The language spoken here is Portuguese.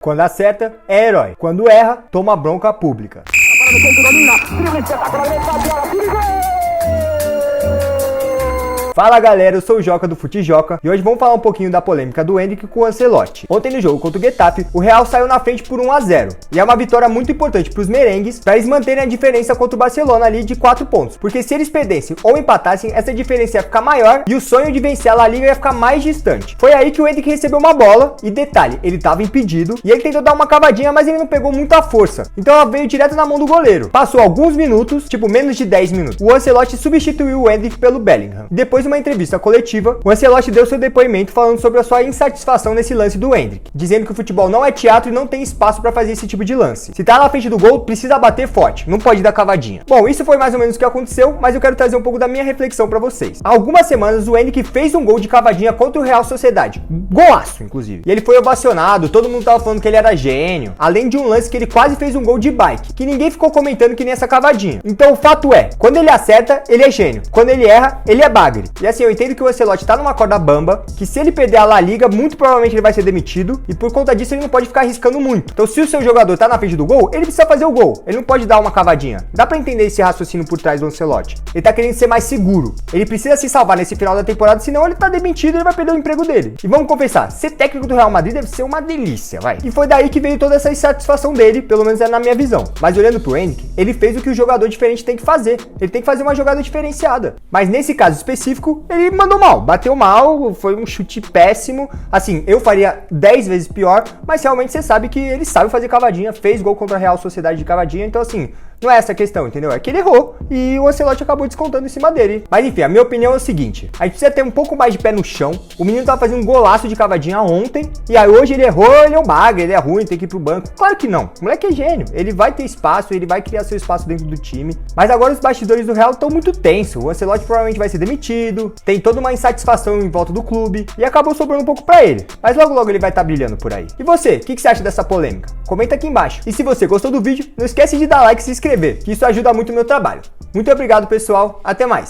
Quando acerta, é herói. Quando erra, toma bronca pública. Fala galera, eu sou o Joca do Futijoca e hoje vamos falar um pouquinho da polêmica do Endrick com o Ancelotti. Ontem no jogo contra o Getafe, o Real saiu na frente por 1-0 e é uma vitória muito importante para os merengues para eles manterem a diferença contra o Barcelona ali de 4 pontos, porque se eles perdessem ou empatassem, essa diferença ia ficar maior e o sonho de vencer a La Liga ia ficar mais distante. Foi aí que o Endrick recebeu uma bola e detalhe, ele estava impedido e ele tentou dar uma cavadinha, mas ele não pegou muita força, então ela veio direto na mão do goleiro. Passou alguns minutos, tipo menos de 10 minutos, o Ancelotti substituiu o Endrick pelo Bellingham. Depois uma entrevista coletiva, o Ancelotti deu seu depoimento falando sobre a sua insatisfação nesse lance do Endrick, dizendo que o futebol não é teatro e não tem espaço para fazer esse tipo de lance. Se tá na frente do gol, precisa bater forte, não pode dar cavadinha. Bom, isso foi mais ou menos o que aconteceu, mas eu quero trazer um pouco da minha reflexão para vocês. Há algumas semanas o Endrick fez um gol de cavadinha contra o Real Sociedade, golaço inclusive, e ele foi ovacionado, todo mundo tava falando que ele era gênio, além de um lance que ele quase fez um gol de bike, que ninguém ficou comentando que nem essa cavadinha. Então o fato é, quando ele acerta, ele é gênio, quando ele erra, ele é bagre. E assim, eu entendo que o Ancelotti tá numa corda bamba, que se ele perder a La Liga, muito provavelmente ele vai ser demitido, e por conta disso ele não pode ficar arriscando muito. Então se o seu jogador tá na frente do gol, ele precisa fazer o gol, ele não pode dar uma cavadinha. Dá pra entender esse raciocínio por trás do Ancelotti. Ele tá querendo ser mais seguro, ele precisa se salvar nesse final da temporada, senão ele tá demitido e ele vai perder o emprego dele. E vamos confessar, ser técnico do Real Madrid deve ser uma delícia, vai. E foi daí que veio toda essa insatisfação dele, pelo menos é na minha visão. Mas olhando pro Endrick, ele fez o que o jogador diferente tem que fazer, ele tem que fazer uma jogada diferenciada. Mas nesse caso específico, ele mandou mal, bateu mal, foi um chute péssimo. Assim, eu faria 10 vezes pior, mas realmente você sabe que ele sabe fazer cavadinha, fez gol contra a Real Sociedade de cavadinha, então assim, não é essa a questão, entendeu? É que ele errou e o Ancelotti acabou descontando em cima dele. Mas enfim, a minha opinião é o seguinte, a gente precisa ter um pouco mais de pé no chão. O menino tava fazendo um golaço de cavadinha ontem e aí hoje ele errou, ele é um bagre, ele é ruim, tem que ir pro banco. Claro que não, o moleque é gênio, ele vai ter espaço, ele vai criar seu espaço dentro do time. Mas agora os bastidores do Real estão muito tensos, o Ancelotti provavelmente vai ser demitido, tem toda uma insatisfação em volta do clube e acabou sobrando um pouco pra ele. Mas logo logo ele vai estar brilhando por aí. E você, o que você acha dessa polêmica? Comenta aqui embaixo. E se você gostou do vídeo, não esquece de dar like e se inscrever, que isso ajuda muito o meu trabalho. Muito obrigado pessoal, até mais!